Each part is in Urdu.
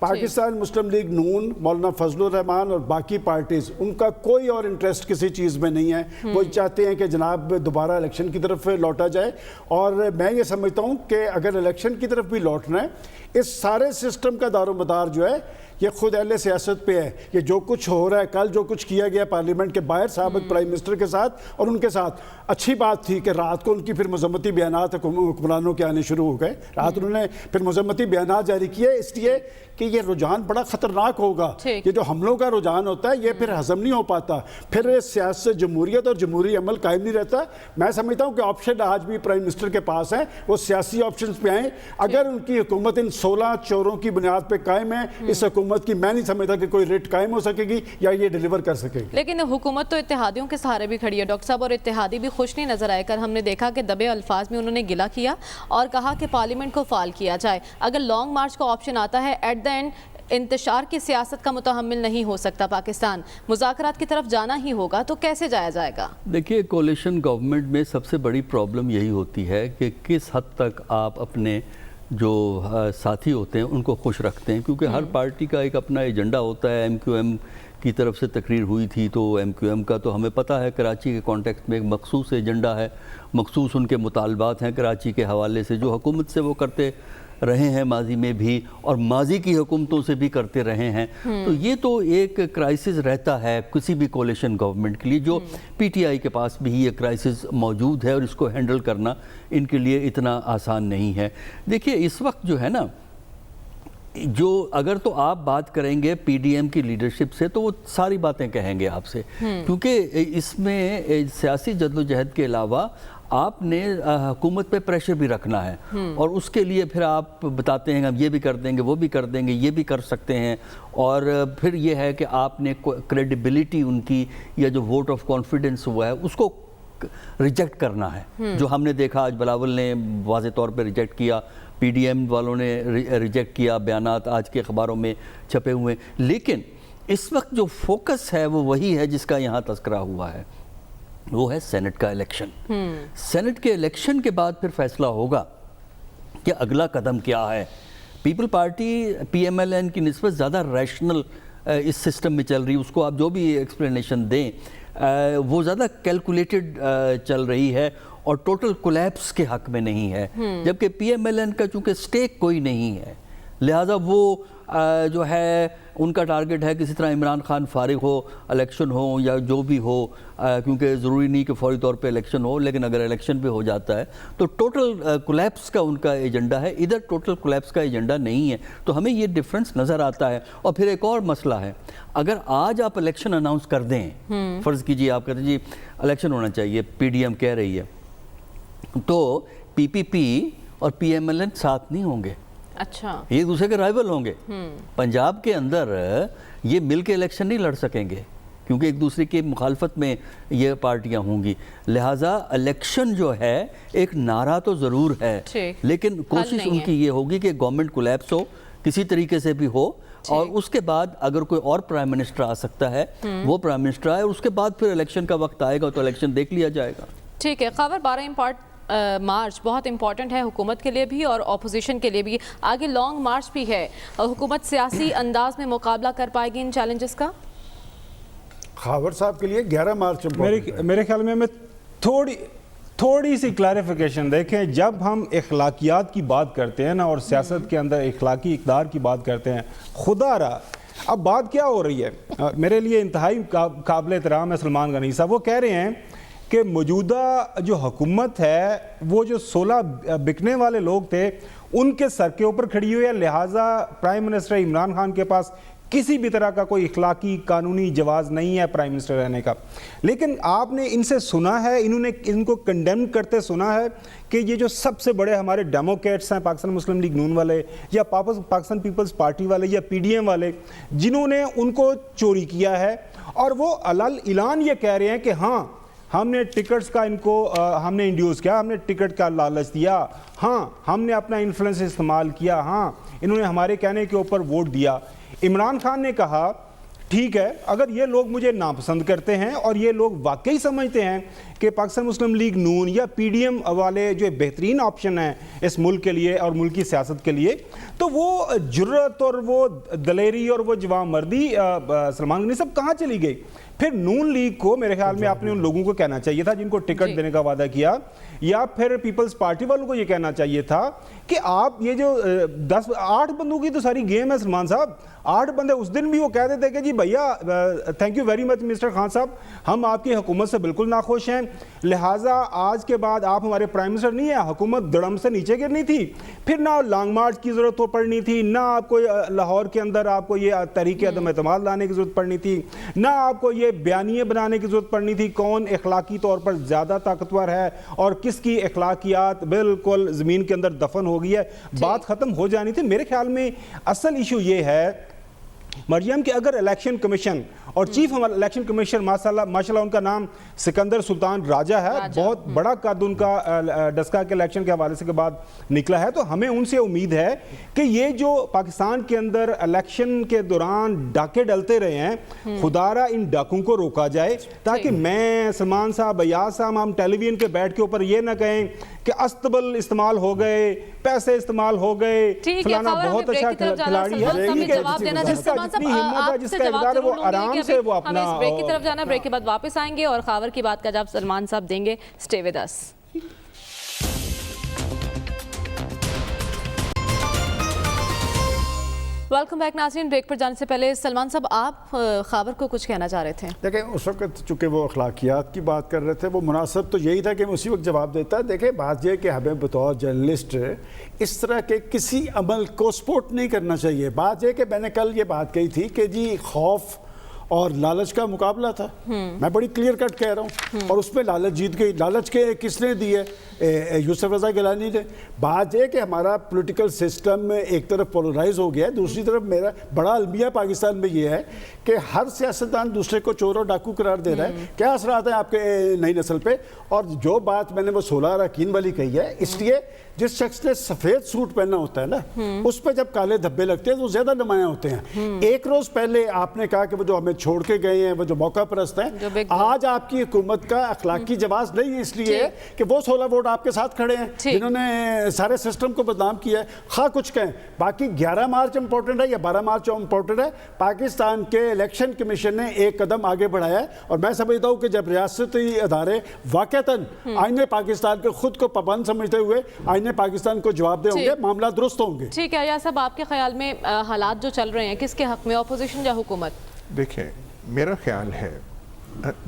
پاکستان مسلم لیگ نون، مولانا فضل الرحمان اور باقی پارٹیز، ان کا کوئی اور انٹرسٹ کسی چیز میں نہیں ہے. وہ چاہتے ہیں کہ جناب دوبارہ الیکشن کی طرف لوٹا جائے، اور میں یہ سمجھتا ہوں کہ اگر الیکشن کی طرف بھی لوٹنا ہے، اس سارے سسٹم کا دار و مدار جو ہے یہ خود اہل سیاست پہ ہے. یہ جو کچھ ہو رہا ہے، کل جو کچھ کیا گیا پارلیمنٹ کے باہر سابق پرائم منسٹر کے ساتھ اور ان کے ساتھ، اچھی بات تھی کہ رات کو ان کی پھر مذمتی بیانات حکمرانوں کے آنے شروع ہو گئے. رات انہوں نے پھر مذمتی بیانات جاری کیے، اس لیے کہ یہ رجحان بڑا خطرناک ہوگا. یہ جو حملوں کا رجحان ہوتا ہے یہ پھر ہضم نہیں ہو پاتا، پھر سیاست جمہوریت اور جمہوری عمل قائم نہیں رہتا. میں سمجھتا ہوں کہ آپشن آج بھی پرائم منسٹر کے پاس ہے، وہ سیاسی آپشنز پہ آئیں. اگر ان کی حکومت ان 16 چوروں کی بنیاد پہ قائم ہے، اس حکومت کی میں نہیں سمجھتا کہ کوئی ریٹ قائم ہو سکے گی یا یہ ڈیلیور کر سکے گی. لیکن حکومت تو اتحادیوں کے سہارے بھی کھڑی ہے ڈاکٹر صاحب، اور اتحادی بھی خوش نہیں نظر آئے. کر ہم نے دیکھا کہ دبے الفاظ میں انہوں نے گلہ کیا اور کہا کہ پارلیمنٹ کو فعال کیا جائے. اگر لانگ مارچ کا آپشن آتا ہے، ایٹ دا اینڈ انتشار کی سیاست کا متحمل نہیں ہو سکتا پاکستان، مذاکرات کی طرف جانا ہی ہوگا، تو کیسے جایا جائے گا؟ دیکھیے، کولیشن گورنمنٹ میں سب سے بڑی پرابلم یہی ہوتی ہے کہ کس حد تک آپ اپنے جو ساتھی ہوتے ہیں ان کو خوش رکھتے ہیں، کیونکہ ہر پارٹی کا ایک اپنا ایجنڈا ہوتا ہے. MQM کی طرف سے تقریر ہوئی تھی تو MQM کا تو ہمیں پتہ ہے کراچی کے کانٹیکسٹ میں ایک مخصوص ایجنڈا ہے، مخصوص ان کے مطالبات ہیں کراچی کے حوالے سے جو حکومت سے وہ کرتے رہے ہیں ماضی میں بھی، اور ماضی کی حکومتوں سے بھی کرتے رہے ہیں. تو یہ تو ایک کرائسس رہتا ہے کسی بھی کولیشن گورنمنٹ کے لیے، جو PTI کے پاس بھی یہ کرائسس موجود ہے اور اس کو ہینڈل کرنا ان کے لیے اتنا آسان نہیں ہے. دیکھیے، اس وقت جو ہے نا، جو اگر تو آپ بات کریں گے PDM کی لیڈرشپ سے تو وہ ساری باتیں کہیں گے آپ سے، کیونکہ اس میں سیاسی جدوجہد کے علاوہ آپ نے حکومت پہ پریشر بھی رکھنا ہے، اور اس کے لیے پھر آپ بتاتے ہیں ہم یہ بھی کر دیں گے، وہ بھی کر دیں گے، یہ بھی کر سکتے ہیں. اور پھر یہ ہے کہ آپ نے کریڈیبلٹی ان کی یا جو ووٹ آف کانفیڈنس ہوا ہے اس کو ریجیکٹ کرنا ہے. جو ہم نے دیکھا آج بلاول نے واضح طور پہ ریجیکٹ کیا، PDM والوں نے ریجیکٹ کیا، بیانات آج کے اخباروں میں چھپے ہوئے. لیکن اس وقت جو فوکس ہے وہ وہی ہے جس کا یہاں تذکرہ ہوا ہے، وہ ہے سینٹ کا الیکشن. سینٹ کے الیکشن کے بعد پھر فیصلہ ہوگا کہ اگلا قدم کیا ہے. پیپل پارٹی PMLN کی نسبت زیادہ ریشنل اس سسٹم میں چل رہی، اس کو آپ جو بھی ایکسپلینیشن دیں وہ زیادہ کیلکولیٹڈ چل رہی ہے اور ٹوٹل کولیپس کے حق میں نہیں ہے. جبکہ PMLN کا چونکہ سٹیک کوئی نہیں ہے، لہٰذا وہ جو ہے ان کا ٹارگٹ ہے کسی طرح عمران خان فارغ ہو، الیکشن ہو یا جو بھی ہو، کیونکہ ضروری نہیں کہ فوری طور پہ الیکشن ہو، لیکن اگر الیکشن پہ ہو جاتا ہے تو ٹوٹل کولیپس کا ان کا ایجنڈا ہے. ادھر ٹوٹل کولیپس کا ایجنڈا نہیں ہے، تو ہمیں یہ ڈفرنس نظر آتا ہے. اور پھر ایک اور مسئلہ ہے، اگر آج آپ الیکشن اناؤنس کر دیں، فرض کیجیے آپ کہتے ہیں جی الیکشن ہونا چاہیے، PDM کہہ رہی ہے، تو PPP اور PMLN ساتھ نہیں ہوں گے. اچھا، یہ دوسرے کے رائیول ہوں گے. پنجاب کے اندر یہ مل کے الیکشن نہیں لڑ سکیں گے کیونکہ ایک دوسرے کی مخالفت میں یہ پارٹیاں ہوں گی. لہٰذا الیکشن جو ہے ایک نعرہ تو ضرور ہے، لیکن کوشش ان کی یہ ہوگی کہ گورنمنٹ کولیپس ہو کسی طریقے سے بھی ہو، اور اس کے بعد اگر کوئی اور پرائم منسٹر آ سکتا ہے وہ پرائم منسٹر آئے، اور اس کے بعد پھر الیکشن کا وقت آئے گا تو الیکشن دیکھ لیا جائے گا. ٹھیک ہے. خبر 12 مارچ بہت امپورٹنٹ ہے حکومت کے لیے بھی اور اپوزیشن کے لیے بھی. آگے لانگ مارچ بھی ہے، حکومت سیاسی انداز میں مقابلہ کر پائے گی ان چیلنجز کا؟ خاور صاحب کے لیے 11 مارچ میرے خیال میں تھوڑی سی کلیریفیکیشن دیکھیں. جب ہم اخلاقیات کی بات کرتے ہیں نا اور سیاست کے اندر اخلاقی اقدار کی بات کرتے ہیں، خدا رہا اب بات کیا ہو رہی ہے. میرے لیے انتہائی قابل احترام ہے سلمان غنی صاحب، وہ کہہ رہے ہیں کہ موجودہ جو حکومت ہے وہ جو 16 بکنے والے لوگ تھے ان کے سر کے اوپر کھڑی ہوئی ہے، لہٰذا پرائم منسٹر عمران خان کے پاس کسی بھی طرح کا کوئی اخلاقی قانونی جواز نہیں ہے پرائم منسٹر رہنے کا. لیکن آپ نے ان سے سنا ہے، انہوں نے ان کو کنڈیم کرتے سنا ہے کہ یہ جو سب سے بڑے ہمارے ڈیموکریٹس ہیں، پاکستان مسلم لیگ نون والے یا پاکستان پیپلز پارٹی والے یا PDM والے، جنہوں نے ان کو چوری کیا ہے، اور وہ اعلان یہ کہہ رہے ہیں کہ ہاں ہم نے ٹکٹس کا ان کو ہم نے انڈیوس کیا، ہم نے ٹکٹ کا لالچ دیا، ہاں ہم نے اپنا انفلوئنس استعمال کیا، ہاں انہوں نے ہمارے کہنے کے اوپر ووٹ دیا. عمران خان نے کہا ٹھیک ہے، اگر یہ لوگ مجھے ناپسند کرتے ہیں اور یہ لوگ واقعی سمجھتے ہیں کہ پاکستان مسلم لیگ نون یا پی ڈی ایم والے جو بہترین آپشن ہیں اس ملک کے لیے اور ملک کی سیاست کے لیے، تو وہ جرت اور وہ دلیری اور وہ جوان مردی سلمان غنی صاحب کہاں چلی گئی؟ پھر نون لیگ کو میرے خیال میں آپ نے ان لوگوں کو کہنا چاہیے تھا جن کو ٹکٹ دینے کا وعدہ کیا، یا پھر پیپلز پارٹی والوں کو یہ کہنا چاہیے تھا کہ آپ یہ جو 8 بندوں کی تو ساری گیم ہے سلمان صاحب، 8 بندے اس دن بھی وہ کہہ دیتے کہ جی بھیا thank you very much mister Khan صاحب، ہم آپ کی حکومت سے بالکل ناخوش ہیں، لہٰذا آج کے بعد آپ ہمارے پرائم منسٹر نہیں ہیں، حکومت دڑم سے نیچے گرنی تھی، پھر نہ لانگ مارچ کی ضرورت پڑنی تھی، نہ آپ کو لاہور کے اندر آپ کو یہ تحریک عدم اعتماد لانے کی ضرورت پڑنی تھی، نہ آپ کو یہ بیانیے بنانے کی ضرورت پڑنی تھی کون اخلاقی طور پر زیادہ طاقتور ہے اور کس کی اخلاقیات بالکل زمین کے اندر دفن ہو گئی ہے، بات ختم ہو جانی تھی۔ میرے خیال میں اصل ایشو یہ ہے مریم کہ اگر الیکشن کمیشن اور چیف الیکشن کمیشن ماشاءاللہ ان کا نام سکندر سلطان راجہ ہے، بہت بڑا قد ان کا ڈسکا کے الیکشن کے حوالے سے کے بعد نکلا ہے، تو ہمیں ان سے امید ہے کہ یہ جو پاکستان کے اندر الیکشن کے دوران ڈاکے ڈلتے رہے ہیں، خدارہ ان ڈاکوں کو روکا جائے تاکہ میں سلمان صاحب ایاز صاحب ہم ٹیلی ویژن کے بیٹھ کے اوپر یہ نہ کہیں کہ استبل استعمال ہو گئے، پیسے استعمال ہو گئے، فلانا بہت اچھا کھلاڑی ہے، جس کا اقدار ہے وہ آرام سے وہ اپنا۔ ہمیں اس بریک کی طرف جانا، بریک کے بعد واپس آئیں گے اور خاور کی بات کا جواب سلمان صاحب دیں گے۔ Stay with us. Welcome back ناظرین، بریک پر جانے سے پہلے سلمان صاحب آپ خاور کو کچھ کہنا چاہ رہے تھے۔ دیکھیں اس وقت چونکہ وہ اخلاقیات کی بات کر رہے تھے، وہ مناسب تو یہی تھا کہ میں اسی وقت جواب دیتا۔ دیکھیں بات یہ کہ ہمیں بطور جرنلسٹ اس طرح کے کسی عمل کو سپورٹ نہیں کرنا چاہیے۔ بات یہ کہ میں نے کل یہ بات کہی تھی کہ جی خوف اور لالچ کا مقابلہ تھا، میں بڑی کلیئر کٹ کہہ رہا ہوں، اور اس پہ لالچ جیت گئی۔ لالچ کے کس نے دی ہے؟ یوسف رضا گیلانی نے۔ بات یہ کہ ہمارا پولیٹیکل سسٹم ایک طرف پولرائز ہو گیا ہے، دوسری طرف میرا بڑا المیہ پاکستان میں یہ ہے کہ ہر سیاستدان دوسرے کو چور اور ڈاکو قرار دے رہا ہے۔ کیا اثرات ہیں آپ کے نئی نسل پہ؟ اور جو بات میں نے وہ 16 اراکین والی کہی ہے، اس لیے جس شخص نے سفید سوٹ پہنا ہوتا ہے نا، اس پہ جب کالے دھبے لگتے ہیں تو زیادہ نمایاں ہوتے ہیں۔ ایک روز پہلے آپ نے کہا کہ وہ جو ہمیں چھوڑ کے گئے ہیں، وہ جو موقع پرست ہیں، آج آپ کی حکومت کا اخلاقی جواز نہیں ہے، اس لیے کہ وہ 16 ووٹ آپ کے ساتھ کھڑے ہیں جنہوں نے سارے سسٹم کو بدنام کیا ہے۔ خواہ کچھ کہیں، باقی 11 مارچ امپورٹنٹ ہے یا 12 مارچ امپورٹنٹ ہے، پاکستان کے الیکشن کمیشن نے ایک قدم آگے بڑھایا ہے، اور میں سمجھتا ہوں کہ جب ریاستی ادارے واقعتاً آئین پاکستان کے خود کو پابند سمجھتے ہوئے آئین پاکستان کو جواب دے ہوں گے، معاملہ درست ہوں گے۔ ٹھیک ہے، یا صاحب آپ کے خیال میں حالات جو چل رہے ہیں کس کے حق میں، اپوزیشن یا حکومت؟ دیکھیں میرا خیال ہے،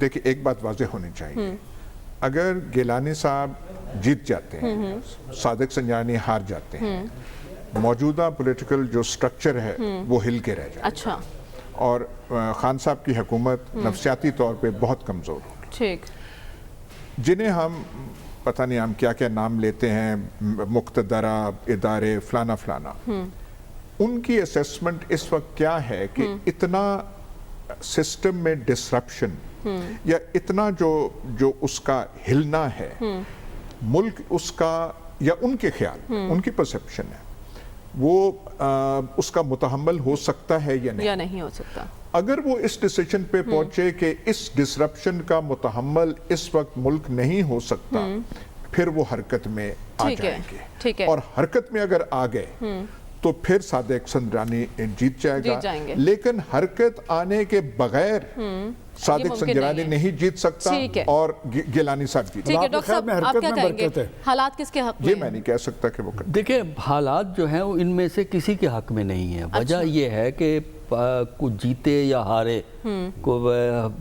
دیکھیں ایک بات واضح ہونی چاہیے، اگر گیلانی صاحب جیت جاتے ہیں، صادق سنجانی ہار جاتے ہیں، موجودہ پولیٹیکل جو سٹرکچر ہے وہ ہل کے رہ جائے، اچھا، اور خان صاحب کی حکومت نفسیاتی طور پہ بہت کمزور ہوگی۔ ٹھیک، جنہیں ہم پتہ نہیں ہم کیا کیا نام لیتے ہیں، مقتدرہ ادارے فلانا فلانا، ان کی اسیسمنٹ اس وقت کیا ہے کہ اتنا سسٹم میں ڈسرپشن یا اتنا جو اس کا ہلنا ہے، ملک اس کا یا ان کے خیال، ان کی پرسپشن ہے وہ اس کا متحمل ہو سکتا ہے یا نہیں ہو سکتا۔ اگر وہ اس ڈیسیجن پہ پہنچے کہ اس ڈسرپشن کا متحمل اس وقت ملک نہیں ہو سکتا، پھر وہ حرکت میں آ جائیں گے، اور حرکت میں اگر آ گئے تو پھر صادق سنجانی جیت جائے گا، لیکن حرکت آنے کے بغیر صادق سنجانی نہیں جیت سکتا اور گیلانی صاحب جیت۔ ٹھیک ہے ڈاکٹر صاحب، آپ کیا کہیں گے؟ حالات کس کے حق میں؟ یہ میں نہیں کہہ سکتا کہ وہ کریں۔ دیکھیں حالات جو ہیں ان میں سے کسی کے حق میں نہیں ہیں۔ وجہ یہ ہے کہ کوئی جیتے یا ہارے،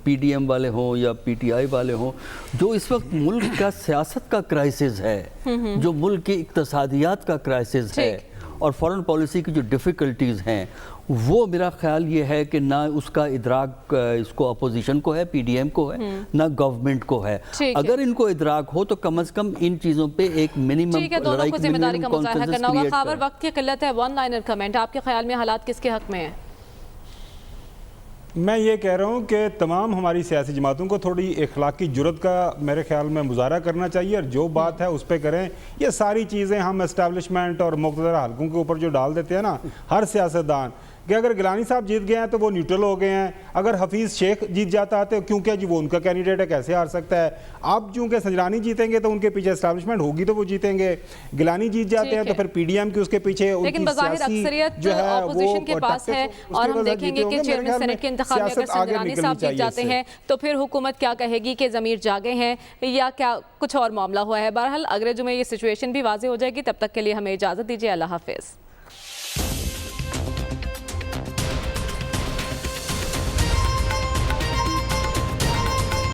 پی ڈی ایم والے ہوں یا پی ٹی آئی والے ہوں، جو اس وقت ملک کا سیاست کا کرائسس ہے، جو ملک کی اقتصادیات کا کرائسس ہے، اور فارن پالیسی کی جو ڈیفیکلٹیز ہیں، وہ میرا خیال یہ ہے کہ نہ اس کا ادراک اس کو اپوزیشن کو ہے، پی ڈی ایم کو ہے، نہ گورنمنٹ کو ہے۔ اگر ان کو ادراک ہو تو کم از کم ان چیزوں پہ ایک منیمم ٹھیک ہے، دونوں کو ذمہ داری کا مظاہرہ کرنا ہوگا۔ خاور وقت کی قلت ہے، ون لائنر کمنٹ، آپ کے خیال میں حالات کس کے حق میں ہیں؟ میں یہ کہہ رہا ہوں کہ تمام ہماری سیاسی جماعتوں کو تھوڑی اخلاقی جرت کا میرے خیال میں مظاہرہ کرنا چاہیے، اور جو بات ہے اس پہ کریں۔ یہ ساری چیزیں ہم اسٹیبلشمنٹ اور مقتدر حلقوں کے اوپر جو ڈال دیتے ہیں نا، ہر سیاستدان کہ اگر گیلانی صاحب جیت گئے ہیں تو وہ نیوٹرل ہو گئے ہیں, اگر حفیظ شیخ جیت جاتا ہے تو کیونکہ جی وہ ان کا کینڈیڈیٹ ہے کیسے ہار سکتا ہے. اب چونکہ سنجرانی جیتیں گے تو ان کے پیچھے اسٹیبلشمنٹ ہوگی تو وہ جیتیں گے, گیلانی جیت جاتے ہیں تو پھر پی ڈی ایم کی اس کے پیچھے لیکن بظاہر اکثریت اپوزیشن کے پاس ہے, اور ہم دیکھیں گے کہ چیئرمین سینٹ کے انتخاب میں اگر سنجرانی صاحب جیت جاتے ہیں تو پھر حکومت کیا کہے گی کہ ضمیر جاگے ہیں یا کیا کچھ اور معاملہ ہوا ہے. بہرحال اگلے جمعے یہ سچویشن بھی واضح ہو جائے گی. تب تک کے لیے ہمیں اجازت دیجیے. اللہ حافظ.